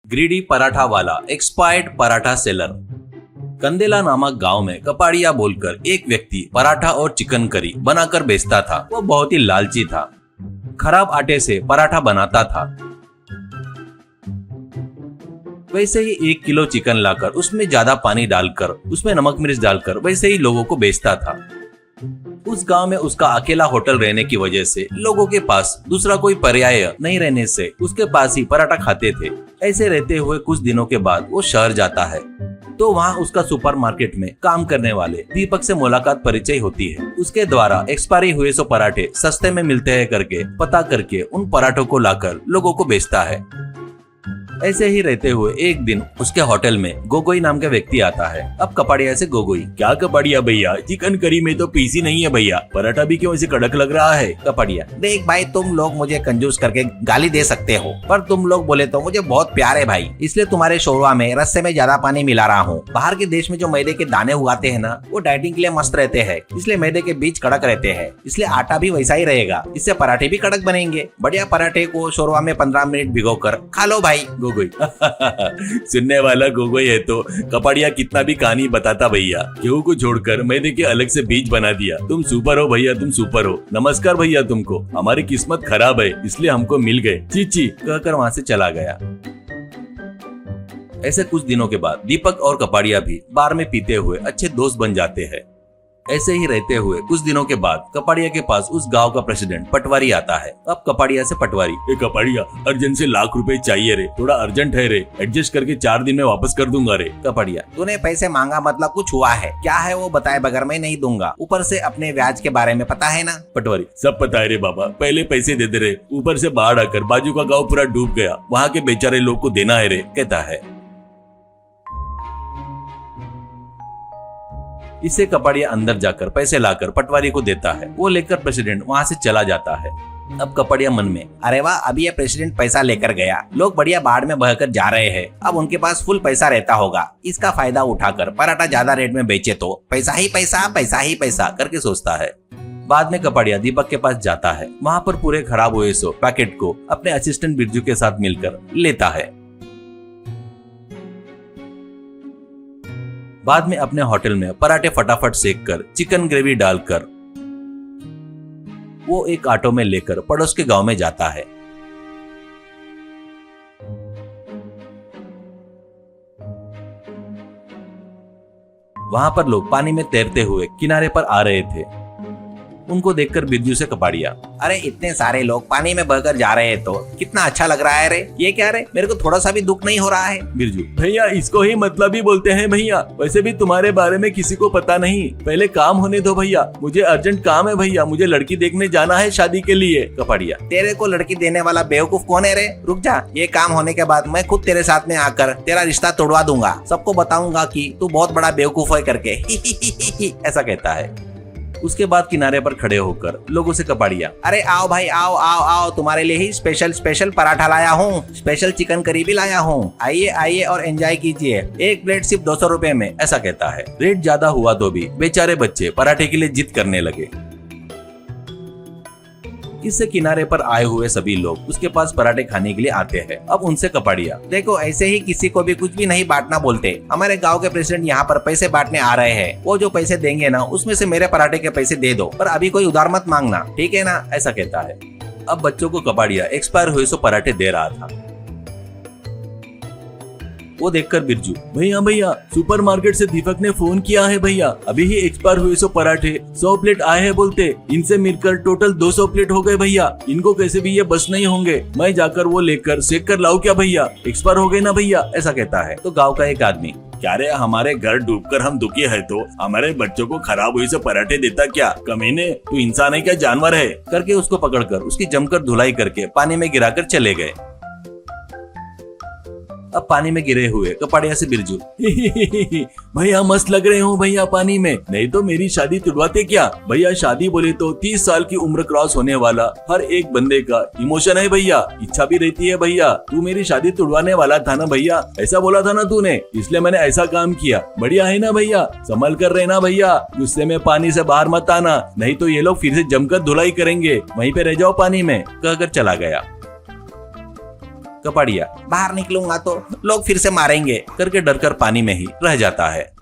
Greedy paratha वाला, expired paratha seller. कंदेला नामक गांव में कपाड़िया बोलकर एक व्यक्ति पराठा और चिकन करी बनाकर बेचता था। वो बहुत ही लालची था। खराब आटे से पराठा बनाता था। वैसे ही 1 किलो चिकन लाकर उसमें ज्यादा पानी डालकर उसमें नमक मिर्च डालकर वैसे ही लोगों को बेचता था। उस गांव में उसका अकेला होटल रहने की वजह से लोगों के पास दूसरा कोई पर्याय नहीं रहने से उसके पास ही पराठा खाते थे। ऐसे रहते हुए कुछ दिनों के बाद वो शहर जाता है तो वहाँ उसका सुपरमार्केट में काम करने वाले दीपक से मुलाकात परिचय होती है। उसके द्वारा एक्सपायरी हुए सो पराठे सस्ते में मिलते हैं करके पता करके उन पराठों को लाकर लोगों को बेचता है। ऐसे ही रहते हुए एक दिन उसके होटल में गोगोई नाम का व्यक्ति आता है। अब कपाड़िया से गोगोई, क्या कपाड़िया भैया, चिकन करी में तो पीसी नहीं है भैया, पराठा भी क्यों ऐसे कड़क लग रहा है। कपाड़िया, देख भाई, तुम लोग मुझे कंजूस करके गाली दे सकते हो, पर तुम लोग बोले तो मुझे बहुत प्यार है भाई, इसलिए तुम्हारे शोरवा में रस्से में ज्यादा पानी मिला रहा हूँ। बाहर के देश में जो मैदे के दाने उगाते हैं ना, वो डाइटिंग के लिए मस्त रहते हैं, इसलिए मैदे के बीज कड़क रहते हैं, इसलिए आटा भी वैसा ही रहेगा, इससे पराठे भी कड़क बनेंगे। बढ़िया पराठे को शोरवा में 15 मिनट भिगो कर खा लो भाई। गोगोई सुनने वाला गोगोई है तो कपाड़िया कितना भी कहानी बताता भैया, गेहूं को छोड़कर मैदे के अलग से बीज बना दिया। तुम सुपर हो भैया, तुम सुपर हो। नमस्कार भैया तुमको, हमारी किस्मत खराब है इसलिए हमको मिल गए, चीची कहकर वहाँ से चला गया। ऐसे कुछ दिनों के बाद दीपक और कपाड़िया भी बार में पीते हुए अच्छे दोस्त बन जाते हैं। ऐसे ही रहते हुए कुछ दिनों के बाद कपाड़िया के पास उस गांव का प्रेसिडेंट पटवारी आता है। अब कपाड़िया से पटवारी, ए कपाड़िया, अर्जेंट से ₹1,00,000 चाहिए रे, थोड़ा अर्जेंट है रे, एडजस्ट करके 4 दिन में वापस कर दूंगा रे। कपाड़िया, तूने पैसे मांगा मतलब कुछ हुआ है क्या? है वो बताए बगैर मैं नहीं दूंगा, ऊपर से अपने ब्याज के बारे में पता है ना। पटवारी, सब पता है रे बाबा, पहले पैसे दे दे रे, ऊपर से बाढ़ आकर बाजू का गाँव पूरा डूब गया, वहाँ के बेचारे लोग को देना है रे, कहता है। इससे कपाड़िया अंदर जाकर पैसे लाकर पटवारी को देता है। वो लेकर प्रेसिडेंट वहाँ से चला जाता है। अब कपाड़िया मन में, अरे वाह, अभी ये प्रेसिडेंट पैसा लेकर गया, लोग बढ़िया बाढ़ में बहकर जा रहे हैं, अब उनके पास फुल पैसा रहता होगा, इसका फायदा उठाकर पराठा ज्यादा रेट में बेचे तो पैसा ही पैसा, पैसा ही पैसा करके सोचता है। बाद में कपाड़िया दीपक के पास जाता है। वहाँ पर पूरे खराब हुए सो पैकेट को अपने असिस्टेंट बिरजू के साथ मिलकर लेता है। बाद में अपने होटल में पराठे फटाफट सेक कर चिकन ग्रेवी डालकर वो एक ऑटो में लेकर पड़ोस के गांव में जाता है। वहां पर लोग पानी में तैरते हुए किनारे पर आ रहे थे। उनको देखकर बिरजू से कपाड़िया, अरे इतने सारे लोग पानी में बहकर जा रहे हैं तो कितना अच्छा लग रहा है रे, ये क्या रे, मेरे को थोड़ा सा भी दुख नहीं हो रहा है। बिरजू, भैया इसको ही मतलब ही बोलते हैं भैया, वैसे भी तुम्हारे बारे में किसी को पता नहीं, पहले काम होने दो भैया, मुझे अर्जेंट काम है भैया, मुझे लड़की देखने जाना है शादी के लिए। कपाड़िया, तेरे को लड़की देने वाला बेवकूफ कौन है रे, रुक जा, ये काम होने के बाद मैं खुद तेरे साथ में आकर तेरा रिश्ता तोड़वा दूंगा, सबको बताऊंगा कि तू बहुत बड़ा बेवकूफ है करके। ऐसा कहता है। उसके बाद किनारे पर खड़े होकर लोगों से कपाड़िया, अरे आओ भाई, आओ आओ आओ, तुम्हारे लिए ही स्पेशल पराठा लाया हूँ, स्पेशल चिकन करी भी लाया हूँ, आइए आइए और एंजॉय कीजिए, एक प्लेट सिर्फ 200 रुपए में। ऐसा कहता है। रेट ज्यादा हुआ तो भी बेचारे बच्चे पराठे के लिए जिद करने लगे। इससे किनारे पर आए हुए सभी लोग उसके पास पराठे खाने के लिए आते हैं। अब उनसे कपाड़िया, देखो ऐसे ही किसी को भी कुछ भी नहीं बांटना बोलते, हमारे गांव के प्रेसिडेंट यहाँ पर पैसे बांटने आ रहे हैं, वो जो पैसे देंगे ना उसमें से मेरे पराठे के पैसे दे दो, पर अभी कोई उधार मत मांगना, ठीक है ना। ऐसा कहता है। अब बच्चों को कपाड़िया एक्सपायर हुए सो पराठे दे रहा था। वो देखकर बिरजू, भैया भैया, सुपरमार्केट से दीपक ने फोन किया है भैया, अभी ही एक्सपायर हुए सो पराठे 100 प्लेट आए हैं बोलते, इनसे मिलकर टोटल 200 प्लेट हो गए भैया, इनको कैसे भी ये बस नहीं होंगे, मैं जाकर वो लेकर सेक कर लाऊं क्या भैया, एक्सपायर हो गए ना भैया। ऐसा कहता है। तो गाँव का एक आदमी, क्या रे, हमारे घर डूबकर हम दुखी है तो हमारे बच्चों को खराब हुई से पराठे देता क्या, कमीने, तू इंसान है क्या जानवर है, करके उसको पकड़कर उसकी जमकर धुलाई करके पानी में गिराकर चले गए। अब पानी में गिरे हुए कपाड़िया से बिरजू, भैया मस्त लग रहे हो भैया पानी में, नहीं तो मेरी शादी तुड़वाते क्या भैया, शादी बोले तो 30 साल की उम्र क्रॉस होने वाला हर एक बंदे का इमोशन है भैया, इच्छा भी रहती है भैया, तू मेरी शादी तुड़वाने वाला था ना भैया, ऐसा बोला था ना तूने, इसलिए मैंने ऐसा काम किया, बढ़िया है ना भैया, संभल कर रहना भैया, गुस्से में पानी से बाहर मत आना, नहीं तो ये लोग फिर से जमकर धुलाई करेंगे, वहीं पे रह जाओ पानी में, कहकर चला गया। कपाड़िया बाहर निकलूंगा तो लोग फिर से मारेंगे। करके डर कर पानी में ही रह जाता है।